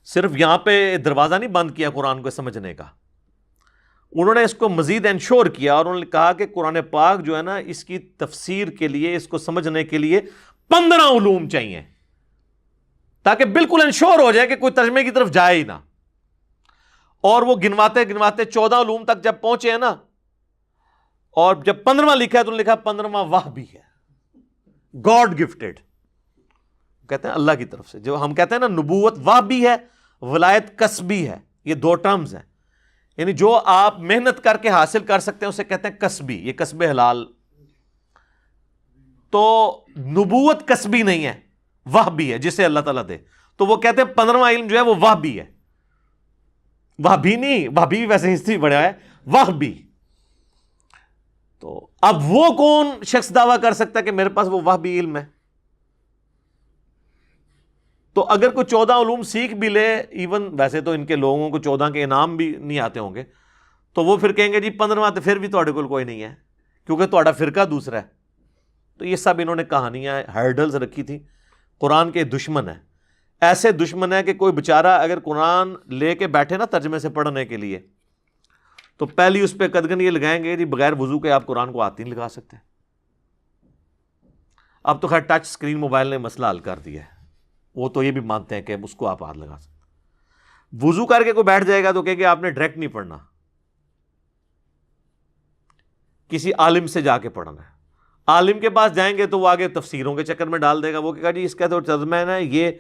صرف یہاں پہ دروازہ نہیں بند کیا قرآن کو سمجھنے کا، انہوں نے اس کو مزید انشور کیا اور انہوں نے کہا کہ قرآن پاک جو ہے نا اس کی تفسیر کے لیے، اس کو سمجھنے کے لیے 15 علوم چاہیے تاکہ بالکل انشور ہو جائے کہ کوئی ترجمے کی طرف جائے ہی نہ. اور وہ گنواتے گنواتے 14 علوم تک جب پہنچے ہیں نا، اور جب 15واں لکھا ہے تو لکھا 15واں وحی ہے، گاڈ گفٹڈ، کہتے ہیں اللہ کی طرف سے. جو ہم کہتے ہیں نا نبوت وحی ہے، ولایت کسبی ہے، یہ 2 ٹرمز ہیں. یعنی جو آپ محنت کر کے حاصل کر سکتے ہیں اسے کہتے ہیں کسبی، یہ کسب حلال. تو نبوت کسبی نہیں ہے، وحی ہے جسے اللہ تعالیٰ دے. تو وہ کہتے ہیں 15واں علم جو ہے وہ وحی ہے. وحی نہیں، وحی ویسے ہسٹری بڑھا ہے، وحی. تو اب وہ کون شخص دعویٰ کر سکتا ہے کہ میرے پاس وہ وحی علم ہے؟ تو اگر کوئی 14 علوم سیکھ بھی لے، ایون ویسے تو ان کے لوگوں کو 14 کے انعام بھی نہیں آتے ہوں گے، تو وہ پھر کہیں گے جی 15واں تو پھر بھی تہاڈے کول کوئی نہیں ہے کیونکہ تہاڈا فرقہ دوسرا ہے. تو یہ سب انہوں نے کہانیاں ہرڈلز رکھی تھی. قرآن کے دشمن ہیں، ایسے دشمن ہیں کہ کوئی بیچارہ اگر قرآن لے کے بیٹھے نا ترجمے سے پڑھنے کے لیے تو پہلی اس پہ قدغن یہ لگائیں گے جی بغیر وضو کے آپ قرآن کو ہاتھ نہیں لگا سکتے. اب تو خیر ٹچ سکرین موبائل نے مسئلہ حل کر دیا ہے، وہ تو یہ بھی مانتے ہیں کہ اس کو آپ ہاتھ لگا سکتے. وضو کر کے کوئی بیٹھ جائے گا تو کہے کہ آپ نے ڈائریکٹ نہیں پڑھنا، کسی عالم سے جا کے پڑھنا ہے. عالم کے پاس جائیں گے تو وہ آگے تفسیروں کے چکر میں ڈال دے گا. وہ کہے گا جی اس کا تو ترجمہ ہے نا، یہ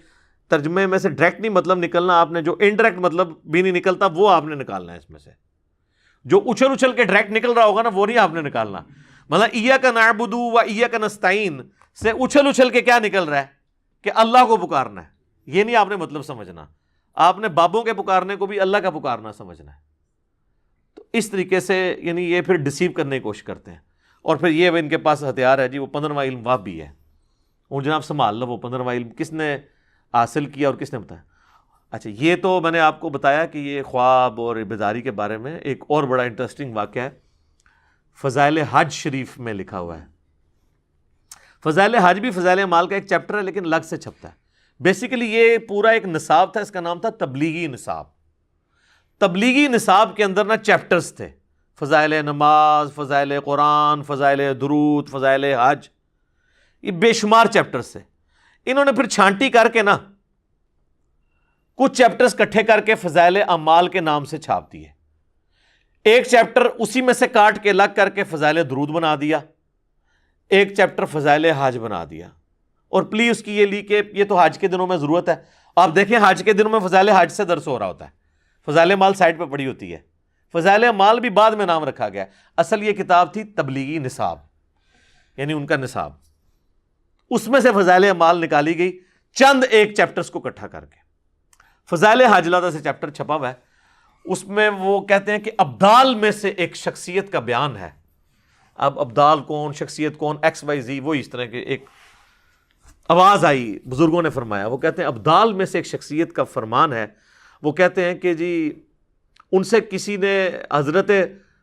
ترجمے میں سے ڈائریکٹ نہیں مطلب نکلنا، آپ نے جو انڈائریکٹ مطلب بھی نہیں نکلتا وہ آپ نے نکالنا ہے. اس میں سے جو اچھل اچھل کے ڈائریکٹ نکل رہا ہوگا نا وہ نہیں آپ نے نکالنا. مطلب ایاک نعبد و ایاک نستعین سے اچھل اچھل کے کیا نکل رہا ہے کہ اللہ کو پکارنا ہے، یہ نہیں آپ نے مطلب سمجھنا. آپ نے بابوں کے پکارنے کو بھی اللہ کا پکارنا سمجھنا ہے. تو اس طریقے سے یعنی یہ پھر ڈسیو کرنے کی کوشش کرتے ہیں. اور پھر یہ ان کے پاس ہتھیار ہے جی وہ 15واں علم وحی ہے. اور جناب سنبھال لو وہ 15واں علم کس نے حاصل کیا اور کس نے بتایا. اچھا یہ تو میں نے آپ کو بتایا کہ یہ خواب اور بیداری کے بارے میں. ایک اور بڑا انٹرسٹنگ واقعہ ہے، فضائل حج شریف میں لکھا ہوا ہے. فضائل حج بھی فضائل مال کا ایک چیپٹر ہے لیکن الگ سے چھپتا ہے. بیسیکلی یہ پورا ایک نصاب تھا، اس کا نام تھا تبلیغی نصاب. تبلیغی نصاب کے اندر نا چیپٹرز تھے، فضائل نماز، فضائل قرآن، فضائل درود، فضائل حج، یہ بے شمار چیپٹرز تھے. انہوں نے پھر چھانٹی کر کے نا کچھ چیپٹرز کٹھے کر کے فضائل اعمال کے نام سے چھاپ دیے. ایک چیپٹر اسی میں سے کاٹ کے الگ کر کے فضائل درود بنا دیا، ایک چیپٹر فضائل حج بنا دیا. اور پلیز اس کی یہ لی کہ یہ تو حج کے دنوں میں ضرورت ہے، آپ دیکھیں حج کے دنوں میں فضائل حج سے درس ہو رہا ہوتا ہے، فضائل مال سائڈ پہ پڑی ہوتی ہے، فضائل مال بھی بعد میں نام رکھا گیا. اصل یہ کتاب تھی تبلیغی نصاب، یعنی ان کا نصاب، اس میں سے فضائل مال نکالی گئی چند ایک چیپٹرز کو اکٹھا کر کے. فضائل حج علیحدہ سے چیپٹر چھپا ہوا ہے، اس میں وہ کہتے ہیں کہ ابدال میں سے ایک شخصیت کا بیان ہے. اب ابدال کون، شخصیت کون، ایکس وائی زی، وہ اس طرح کے ایک آواز آئی، بزرگوں نے فرمایا. وہ کہتے ہیں ابدال میں سے ایک شخصیت کا فرمان ہے. وہ کہتے ہیں کہ جی ان سے کسی نے حضرت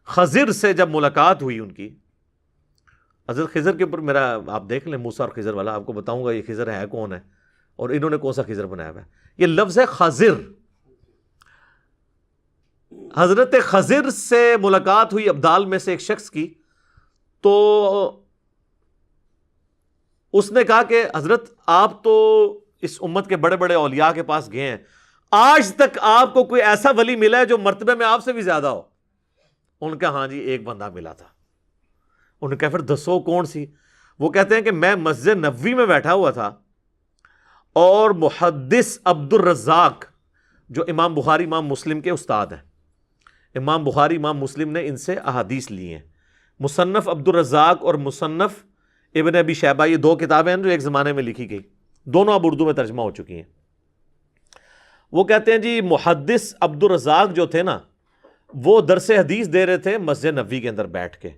خضر سے جب ملاقات ہوئی ان کی، حضرت خضر کے اوپر میرا آپ دیکھ لیں موسیٰ اور خضر والا، آپ کو بتاؤں گا یہ خضر ہے کون ہے اور انہوں نے کون سا خضر بنایا ہوا ہے. یہ لفظ ہے خضر. حضرت خضر سے ملاقات ہوئی ابدال میں سے ایک شخص کی، تو اس نے کہا کہ حضرت آپ تو اس امت کے بڑے بڑے اولیاء کے پاس گئے ہیں، آج تک آپ کو کوئی ایسا ولی ملا ہے جو مرتبے میں آپ سے بھی زیادہ ہو؟ ان کا ہاں جی ایک بندہ ملا تھا. انہوں نے کہا پھر دسو کون سی؟ وہ کہتے ہیں کہ میں مسجد نبوی میں بیٹھا ہوا تھا اور محدث عبد الرزاق جو امام بخاری امام مسلم کے استاد ہیں، امام بخاری امام مسلم نے ان سے احادیث لی ہیں. مصنف عبد الرزاق اور مصنف ابن ابی شیبہ، یہ دو کتابیں ہیں جو ایک زمانے میں لکھی گئی، دونوں اب اردو میں ترجمہ ہو چکی ہیں. وہ کہتے ہیں جی محدث عبد الرزاق جو تھے نا، وہ درس حدیث دے رہے تھے مسجد نبوی کے اندر بیٹھ کے،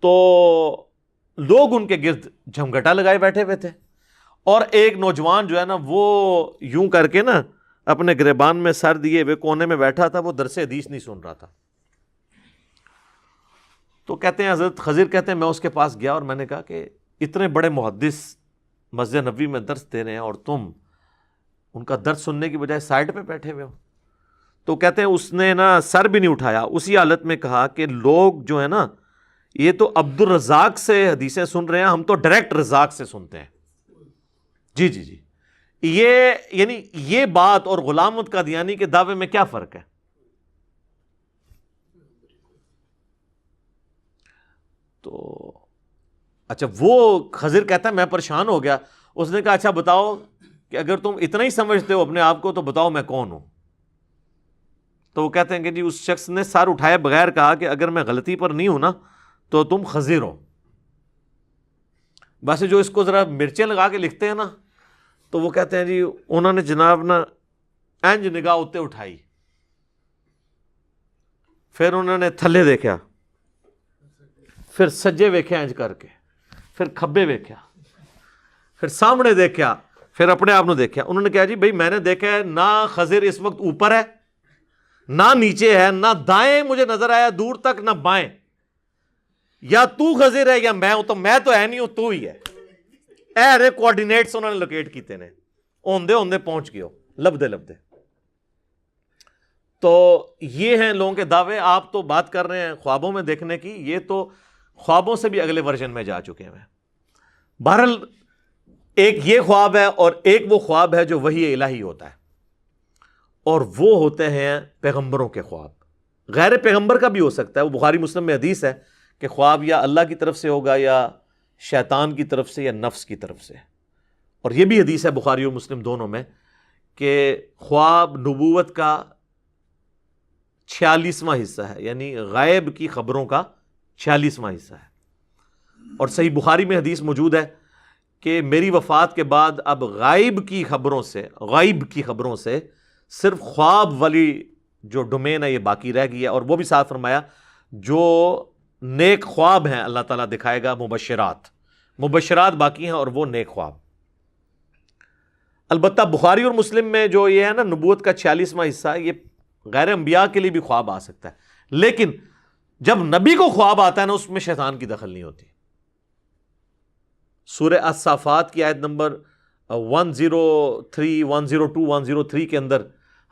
تو لوگ ان کے گرد جھمگٹا لگائے بیٹھے ہوئے تھے، اور ایک نوجوان جو ہے نا وہ یوں کر کے نا اپنے گریبان میں سر دیے ہوئے کونے میں بیٹھا تھا، وہ درس حدیث نہیں سن رہا تھا. تو کہتے ہیں حضرت خضر کہتے ہیں میں اس کے پاس گیا اور میں نے کہا کہ اتنے بڑے محدث مسجد نبوی میں درس دے رہے ہیں اور تم ان کا درس سننے کی بجائے سائڈ پہ بیٹھے ہوئے ہو. تو کہتے ہیں اس نے نا سر بھی نہیں اٹھایا، اسی حالت میں کہا کہ لوگ جو ہے نا یہ تو عبد الرزاق سے حدیثیں سن رہے ہیں، ہم تو ڈائریکٹ رزاق سے سنتے ہیں. جی جی جی، یہ یعنی یہ بات اور غلام احمد قادیانی کے دعوے میں کیا فرق ہے؟ تو اچھا وہ خضر کہتا ہے میں پریشان ہو گیا. اس نے کہا اچھا بتاؤ کہ اگر تم اتنا ہی سمجھتے ہو اپنے آپ کو تو بتاؤ میں کون ہوں. تو وہ کہتے ہیں کہ جی اس شخص نے سر اٹھائے بغیر کہا کہ اگر میں غلطی پر نہیں ہوں نا تو تم خضر ہو. ویسے جو اس کو ذرا مرچیں لگا کے لکھتے ہیں نا، تو وہ کہتے ہیں جی انہوں نے جناب نا انج نگاہ اتے اٹھائی، پھر انہوں نے تھلے دیکھا، پھر سجے ویکھیا انج کر کے، پھر کھبے ویکھیا، پھر سامنے دیکھا، پھر اپنے آپ نے دیکھا. انہوں نے کہا جی بھئی میں نے دیکھا ہے نہ خضر اس وقت اوپر ہے نہ نیچے ہے، نہ دائیں مجھے نظر آیا دور تک نہ بائیں، یا تو خضر ہے یا میں ہوں، تو میں تو ہے نہیں ہوں، تو ہی ہے. اے رے کوارڈینیٹس انہوں نے لوکیٹ کیتے نے، اوندے اوندے پہنچ گئے ہو، لبدے لبدے. تو یہ ہیں لوگوں کے دعوے. آپ تو بات کر رہے ہیں خوابوں میں دیکھنے کی، یہ تو خوابوں سے بھی اگلے ورژن میں جا چکے ہیں. بہرحال ایک یہ خواب ہے اور ایک وہ خواب ہے جو وحی الہی ہوتا ہے، اور وہ ہوتے ہیں پیغمبروں کے خواب. غیر پیغمبر کا بھی ہو سکتا ہے. وہ بخاری مسلم میں حدیث ہے کہ خواب یا اللہ کی طرف سے ہوگا یا شیطان کی طرف سے یا نفس کی طرف سے. اور یہ بھی حدیث ہے بخاری اور مسلم دونوں میں کہ خواب نبوت کا 46واں حصہ ہے، یعنی غائب کی خبروں کا 46واں حصہ ہے. اور صحیح بخاری میں حدیث موجود ہے کہ میری وفات کے بعد اب غائب کی خبروں سے صرف خواب والی جو ڈومین ہے یہ باقی رہ گئی ہے. اور وہ بھی ساتھ فرمایا جو نیک خواب ہیں اللہ تعالیٰ دکھائے گا، مبشرات باقی ہیں اور وہ نیک خواب. البتہ بخاری اور مسلم میں جو یہ ہے نا نبوت کا 46واں حصہ ہے، یہ غیر انبیاء کے لیے بھی خواب آ سکتا ہے، لیکن جب نبی کو خواب آتا ہے نا اس میں شیطان کی دخل نہیں ہوتی. سورہ الصافات کی آیت نمبر 103 102 103 کے اندر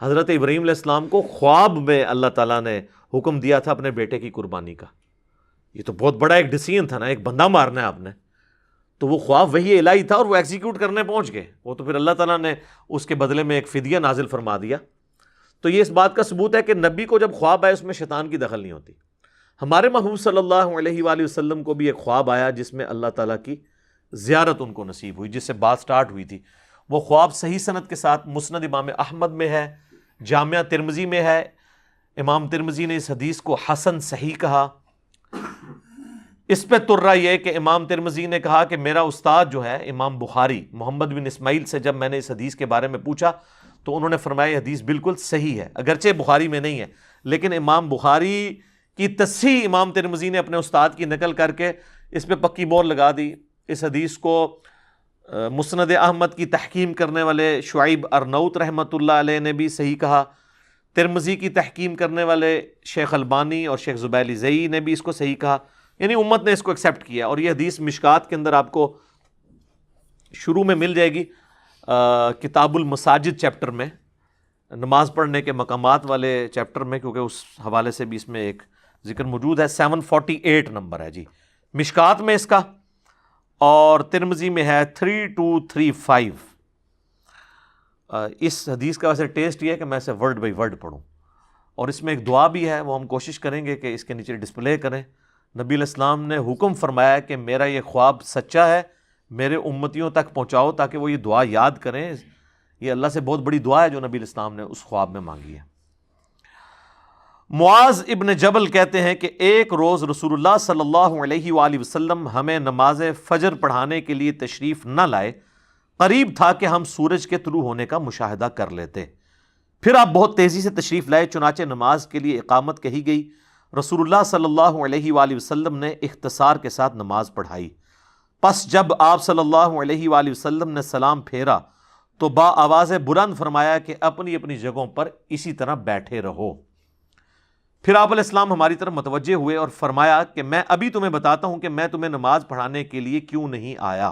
حضرت ابراہیم علیہ السلام کو خواب میں اللہ تعالیٰ نے حکم دیا تھا اپنے بیٹے کی قربانی کا. یہ تو بہت بڑا ایک ڈیسیژن تھا نا، ایک بندہ مارنا ہے آپ نے، تو وہ خواب وہی الہی تھا اور وہ ایگزیکیوٹ کرنے پہنچ گئے. وہ تو پھر اللہ تعالیٰ نے اس کے بدلے میں ایک فدیہ نازل فرما دیا. تو یہ اس بات کا ثبوت ہے کہ نبی کو جب خواب آئے اس میں شیطان کی دخل نہیں ہوتی. ہمارے محبوب صلی اللہ علیہ وآلہ وسلم کو بھی ایک خواب آیا جس میں اللہ تعالیٰ کی زیارت ان کو نصیب ہوئی، جس سے بات سٹارٹ ہوئی تھی. وہ خواب صحیح سند کے ساتھ مسند امام احمد میں ہے، جامعہ ترمذی میں ہے. امام ترمذی نے اس حدیث کو حسن صحیح کہا. اس پہ ترا یہ کہ امام ترمذی نے کہا کہ میرا استاد جو ہے امام بخاری محمد بن اسماعیل سے جب میں نے اس حدیث کے بارے میں پوچھا تو انہوں نے فرمایا یہ حدیث بالکل صحیح ہے، اگرچہ بخاری میں نہیں ہے، لیکن امام بخاری کی تصحیح امام ترمذی نے اپنے استاد کی نقل کر کے اس پہ پکی مور لگا دی. اس حدیث کو مسند احمد کی تحکیم کرنے والے شعیب ارنوت رحمۃ اللہ علیہ نے بھی صحیح کہا. ترمذی کی تحکیم کرنے والے شیخ البانی اور شیخ زبیلی زئی نے بھی اس کو صحیح کہا، یعنی امت نے اس کو ایکسیپٹ کیا. اور یہ حدیث مشکات کے اندر آپ کو شروع میں مل جائے گی، کتاب المساجد چیپٹر میں، نماز پڑھنے کے مقامات والے چیپٹر میں، کیونکہ اس حوالے سے بھی اس میں ایک ذکر موجود ہے. 748 نمبر ہے جی مشکات میں اس کا، اور ترمذی میں ہے 3235. اس حدیث کا ویسے ٹیسٹ یہ ہے کہ میں اسے ورڈ بائی ورڈ پڑھوں، اور اس میں ایک دعا بھی ہے، وہ ہم کوشش کریں گے کہ اس کے نیچے ڈسپلے کریں. نبی علیہ السلام نے حکم فرمایا کہ میرا یہ خواب سچا ہے، میرے امتیوں تک پہنچاؤ تاکہ وہ یہ دعا یاد کریں. یہ اللہ سے بہت بڑی دعا ہے جو نبی علیہ السلام نے اس خواب میں مانگی ہے. معاذ ابن جبل کہتے ہیں کہ ایک روز رسول اللہ صلی اللہ علیہ وآلہ وسلم ہمیں نماز فجر پڑھانے کے لیے تشریف نہ لائے. قریب تھا کہ ہم سورج کے طلوع ہونے کا مشاہدہ کر لیتے. پھر آپ بہت تیزی سے تشریف لائے، چنانچہ نماز کے لیے اقامت کہی گئی. رسول اللہ صلی اللہ علیہ وآلہ وسلم نے اختصار کے ساتھ نماز پڑھائی. پس جب آپ صلی اللہ علیہ وآلہ وسلم نے سلام پھیرا تو با آواز بلند فرمایا کہ اپنی اپنی جگہوں پر اسی طرح بیٹھے رہو. پھر آپ علیہ السلام ہماری طرف متوجہ ہوئے اور فرمایا کہ میں ابھی تمہیں بتاتا ہوں کہ میں تمہیں نماز پڑھانے کے لیے کیوں نہیں آیا.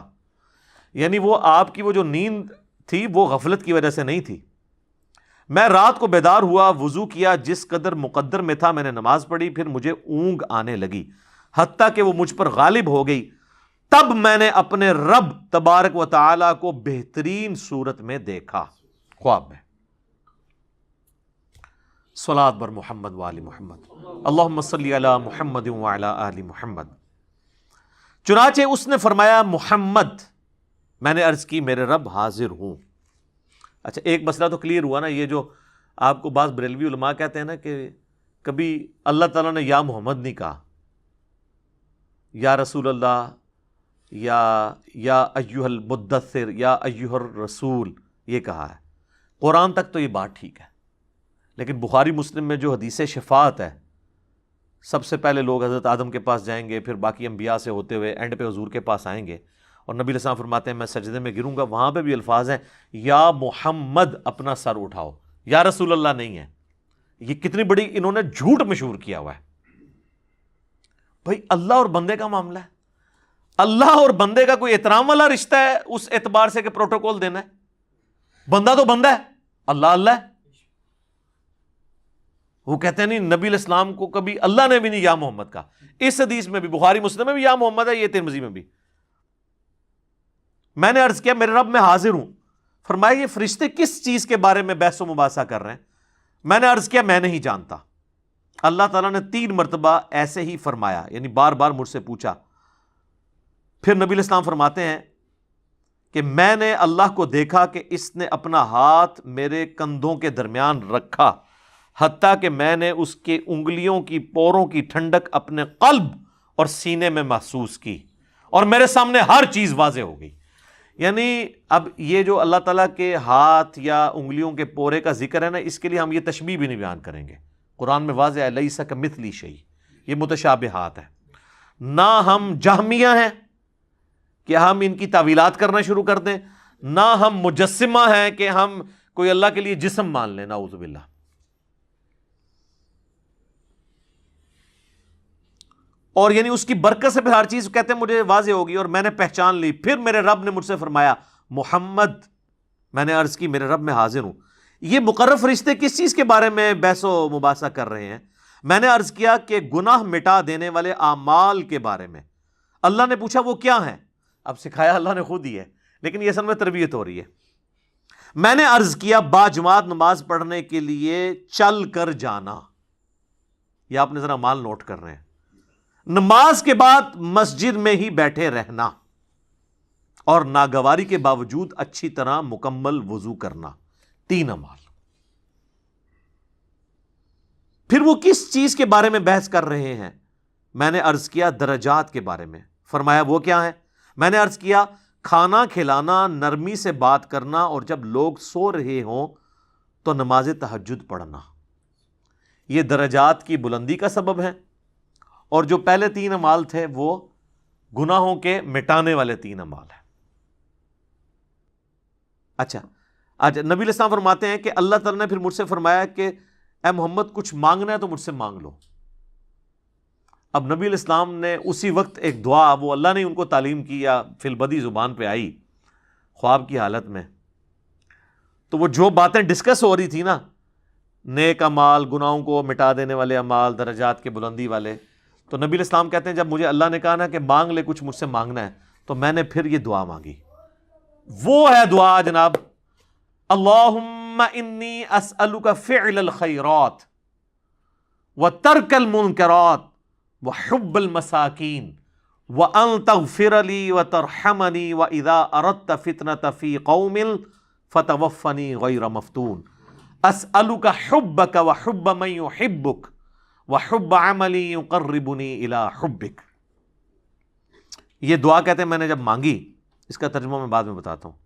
یعنی وہ آپ کی وہ جو نیند تھی وہ غفلت کی وجہ سے نہیں تھی. میں رات کو بیدار ہوا، وضو کیا، جس قدر مقدر میں تھا میں نے نماز پڑھی، پھر مجھے اونگ آنے لگی حتیٰ کہ وہ مجھ پر غالب ہو گئی. تب میں نے اپنے رب تبارک و تعالی کو بہترین صورت میں دیکھا خواب میں. صلاۃ بر محمد وآل محمد، اللہم صلی علی محمد وعلی آل محمد. چنانچہ اس نے فرمایا محمد. میں نے عرض کی میرے رب حاضر ہوں. اچھا ایک مسئلہ تو کلیئر ہوا نا. یہ جو آپ کو بعض بریلوی علماء کہتے ہیں نا کہ کبھی اللہ تعالیٰ نے یا محمد نہیں کہا، یا رسول اللہ، یا ایھا المدثر، یا ایھا الرسول یہ کہا ہے. قرآن تک تو یہ بات ٹھیک ہے، لیکن بخاری مسلم میں جو حدیث شفاعت ہے، سب سے پہلے لوگ حضرت آدم کے پاس جائیں گے، پھر باقی انبیاء سے ہوتے ہوئے اینڈ پہ حضور کے پاس آئیں گے، اور نبی علیہ السلام فرماتے ہیں میں سجدے میں گروں گا. وہاں پہ بھی الفاظ ہیں یا محمد اپنا سر اٹھاؤ، یا رسول اللہ نہیں ہے. یہ کتنی بڑی انہوں نے جھوٹ مشہور کیا ہوا ہے. بھائی اللہ اور بندے کا معاملہ ہے، اللہ اور بندے کا کوئی احترام والا رشتہ ہے اس اعتبار سے کہ پروٹوکول دینا ہے. بندہ تو بندہ ہے، اللہ اللہ ہے. وہ کہتے ہیں نہیں، نبی علیہ السلام کو کبھی اللہ نے بھی نہیں یا محمد کا. اس حدیث میں بھی بخاری مسلم میں بھی یا محمد ہے، یہ ترمذی میں بھی. میں نے عرض کیا میرے رب میں حاضر ہوں. فرمایا یہ فرشتے کس چیز کے بارے میں بحث و مباحثہ کر رہے ہیں؟ میں نے عرض کیا میں نہیں جانتا. اللہ تعالیٰ نے 3 مرتبہ ایسے ہی فرمایا، یعنی بار بار مجھ سے پوچھا. پھر نبی علیہ السلام فرماتے ہیں کہ میں نے اللہ کو دیکھا کہ اس نے اپنا ہاتھ میرے کندھوں کے درمیان رکھا، حتیٰ کہ میں نے اس کے انگلیوں کی پوروں کی ٹھنڈک اپنے قلب اور سینے میں محسوس کی، اور میرے سامنے ہر چیز واضح ہو گئی. یعنی اب یہ جو اللہ تعالیٰ کے ہاتھ یا انگلیوں کے پورے کا ذکر ہے نا، اس کے لیے ہم یہ تشبیہ بھی نہیں بیان کریں گے. قرآن میں واضح ہے لیس کمثلہ شیء، یہ متشابہات ہے. نہ ہم جہمیہ ہیں کہ ہم ان کی تعویلات کرنا شروع کر دیں، نہ ہم مجسمہ ہیں کہ ہم کوئی اللہ کے لیے جسم مان لیں، نعوذ باللہ. اور یعنی اس کی برکت سے پھر ہر چیز کہتے ہیں مجھے واضح ہوگی اور میں نے پہچان لی. پھر میرے رب نے مجھ سے فرمایا محمد. میں نے عرض کی میرے رب میں حاضر ہوں. یہ مقرر فرشتے کس چیز کے بارے میں بحث و مباحثہ کر رہے ہیں؟ میں نے عرض کیا کہ گناہ مٹا دینے والے اعمال کے بارے میں. اللہ نے پوچھا وہ کیا ہیں؟ اب سکھایا اللہ نے خود ہی ہے، لیکن یہ اصل میں تربیت ہو رہی ہے. میں نے عرض کیا باجماعت نماز پڑھنے کے لیے چل کر جانا. یہ آپ نے ذرا مال نوٹ کر رہے ہیں. نماز کے بعد مسجد میں ہی بیٹھے رہنا، اور ناگواری کے باوجود اچھی طرح مکمل وضو کرنا، 3 اعمال۔ پھر وہ کس چیز کے بارے میں بحث کر رہے ہیں؟ میں نے عرض کیا درجات کے بارے میں۔ فرمایا وہ کیا ہے؟ میں نے عرض کیا کھانا کھلانا، نرمی سے بات کرنا، اور جب لوگ سو رہے ہوں تو نماز تہجد پڑھنا، یہ درجات کی بلندی کا سبب ہے۔ اور جو پہلے 3 اعمال تھے وہ گناہوں کے مٹانے والے 3 اعمال ہیں۔ اچھا، آج نبی علیہ السلام فرماتے ہیں کہ اللہ تعالیٰ نے پھر مجھ سے فرمایا کہ اے محمد کچھ مانگنا ہے تو مجھ سے مانگ لو۔ اب نبی علیہ السلام نے اسی وقت ایک دعا، وہ اللہ نے ان کو تعلیم کی یا فی البدی زبان پہ آئی خواب کی حالت میں، تو وہ جو باتیں ڈسکس ہو رہی تھی نا، نیک اعمال، گناہوں کو مٹا دینے والے اعمال، درجات کے بلندی والے، تو نبی علیہ السلام کہتے ہیں جب مجھے اللہ نے کہا نا کہ مانگ لے کچھ مجھ سے مانگنا ہے، تو میں نے پھر یہ دعا مانگی۔ وہ ہے دعا جناب، اللہم انی اسألک فعل الخیرات وترک المنکرات وحب المساکین وان تغفر لی وترحمنی واذا اردت فتنة فی قوم فتوفنی غیر مفتون اسألک حبک وحب من یحبک وحب عملی یقربنی الی حبک۔ یہ دعا کہتے ہیں میں نے جب مانگی، اس کا ترجمہ میں بعد میں بتاتا ہوں،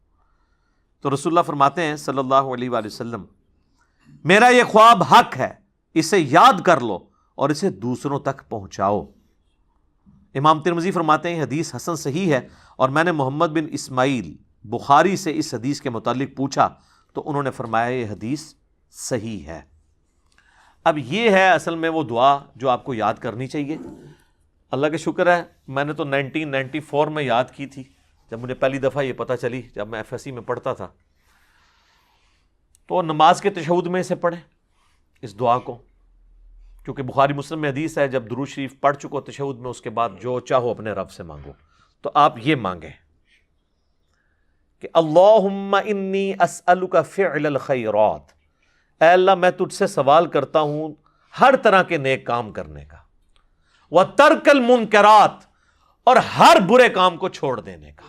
تو رسول اللہ فرماتے ہیں صلی اللہ علیہ وآلہ وسلم میرا یہ خواب حق ہے، اسے یاد کر لو اور اسے دوسروں تک پہنچاؤ۔ امام ترمذی فرماتے ہیں حدیث حسن صحیح ہے، اور میں نے محمد بن اسماعیل بخاری سے اس حدیث کے متعلق پوچھا تو انہوں نے فرمایا یہ حدیث صحیح ہے۔ اب یہ ہے اصل میں وہ دعا جو آپ کو یاد کرنی چاہیے۔ اللہ کا شکر ہے میں نے تو 1994 میں یاد کی تھی، جب مجھے پہلی دفعہ یہ پتہ چلی، جب میں FSC میں پڑھتا تھا، تو نماز کے تشہد میں اسے پڑھیں اس دعا کو، کیونکہ بخاری مسلم میں حدیث ہے جب درود شریف پڑھ چکو تشہد میں، اس کے بعد جو چاہو اپنے رب سے مانگو۔ تو آپ یہ مانگیں کہ اللہم انی اسألک فعل الخیرات، اے اللہ میں تجھ سے سوال کرتا ہوں ہر طرح کے نیک کام کرنے کا، وترک المنکرات، اور ہر برے کام کو چھوڑ دینے کا،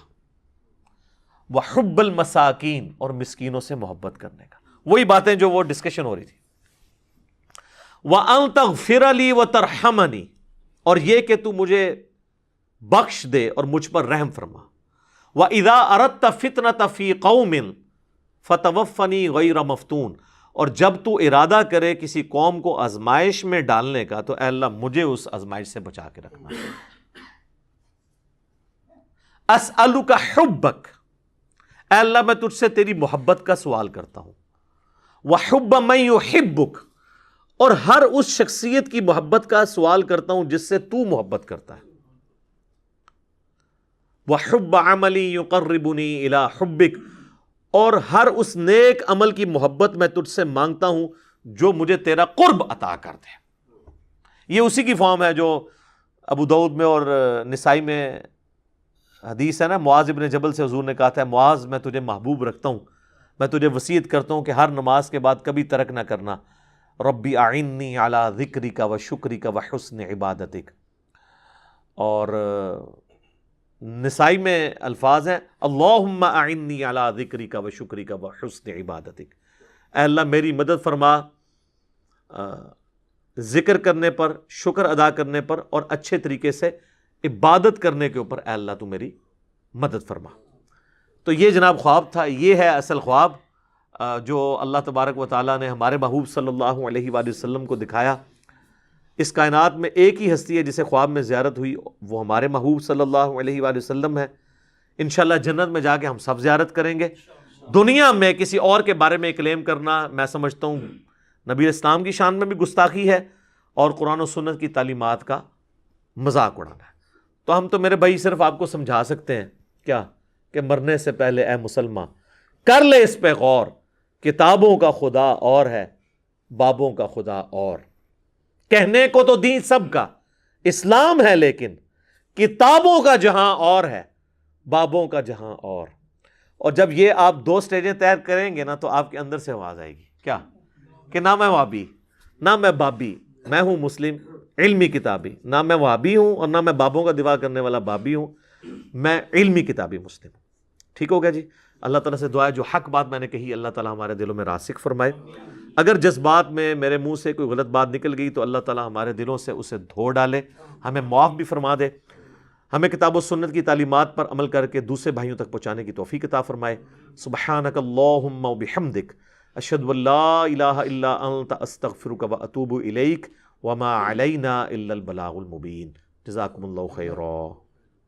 وحب المساکین، اور مسکینوں سے محبت کرنے کا، وہی باتیں جو وہ ڈسکشن ہو رہی تھی، وَأَن تَغْفِرَ لِي وَتَرْحَمَنِي، اور یہ کہ تو مجھے بخش دے اور مجھ پر رحم فرما، وَإِذَا أَرَدْتَ فِتْنَةَ فِي قَوْمٍ فَتَوَفَّنِي غَيْرَ مَفْتُونٍ، اور جب تو ارادہ کرے کسی قوم کو آزمائش میں ڈالنے کا تو اے اللہ مجھے اس آزمائش سے بچا کے رکھنا۔ اسألک حبک، اے اللہ میں تجھ سے تیری محبت کا سوال کرتا ہوں، وحب من یحبک، اور ہر اس شخصیت کی محبت کا سوال کرتا ہوں جس سے تو محبت کرتا ہے، وحب عملی یقربنی الی حبک، اور ہر اس نیک عمل کی محبت میں تجھ سے مانگتا ہوں جو مجھے تیرا قرب عطا کر دے۔ یہ اسی کی فارم ہے جو ابو داؤد میں اور نسائی میں حدیث ہے نا، معاذ ابن جبل سے حضور نے کہا تھا معاذ میں تجھے محبوب رکھتا ہوں، میں تجھے وصیت کرتا ہوں کہ ہر نماز کے بعد کبھی ترک نہ کرنا، ربی اعنی علی ذکرک و شکرک و حسن عبادتک۔ اور نسائی میں الفاظ ہیں اللہم اعنی علی ذکرک و شکرک و حسن عبادتک، اے اللہ میری مدد فرما ذکر کرنے پر، شکر ادا کرنے پر، اور اچھے طریقے سے عبادت کرنے کے اوپر اے اللہ تو میری مدد فرما۔ تو یہ جناب خواب تھا، یہ ہے اصل خواب جو اللہ تبارک و تعالیٰ نے ہمارے محبوب صلی اللہ علیہ وآلہ وسلم کو دکھایا۔ اس کائنات میں ایک ہی ہستی ہے جسے خواب میں زیارت ہوئی، وہ ہمارے محبوب صلی اللہ علیہ وآلہ وسلم ہے۔ انشاءاللہ جنت میں جا کے ہم سب زیارت کریں گے۔ دنیا میں کسی اور کے بارے میں کلیم کرنا میں سمجھتا ہوں نبی اسلام کی شان میں بھی گستاخی ہے اور قرآن و سنت کی تعلیمات کا مذاق اڑانا ہے۔ تو ہم تو میرے بھائی صرف آپ کو سمجھا سکتے ہیں کیا کہ مرنے سے پہلے اے مسلمان کر لے اس پہ غور، کتابوں کا خدا اور ہے، بابوں کا خدا اور۔ کہنے کو تو دین سب کا اسلام ہے، لیکن کتابوں کا جہاں اور ہے، بابوں کا جہاں اور جب یہ آپ 2 سٹیجیں طے کریں گے نا تو آپ کے اندر سے آواز آئے گی کیا کہ نہ میں وہابی نہ میں بابی، میں ہوں مسلم علمی کتابی، نہ میں وہابی ہوں اور نہ میں بابوں کا دفاع کرنے والا بابی ہوں، میں علمی کتابی مسلم ہوں۔ ٹھیک ہو گیا جی. اللہ تعالیٰ سے دعا ہے جو حق بات میں نے کہی اللہ تعالیٰ ہمارے دلوں میں راسخ فرمائے. اگر جذبات میں میرے منہ سے کوئی غلط بات نکل گئی تو اللہ تعالیٰ ہمارے دلوں سے اسے دھو ڈالے, ہمیں معاف بھی فرما دے, ہمیں کتاب و سنت کی تعلیمات پر عمل کر کے دوسرے بھائیوں تک پہنچانے کی توفیق عطا فرمائے. سبحانک اللہم و بحمدک اشہد ان لا الہ الا انت استغفرک و اتوب الیک وما علینا الا البلاغ المبین. جزاکم اللہ خیرا.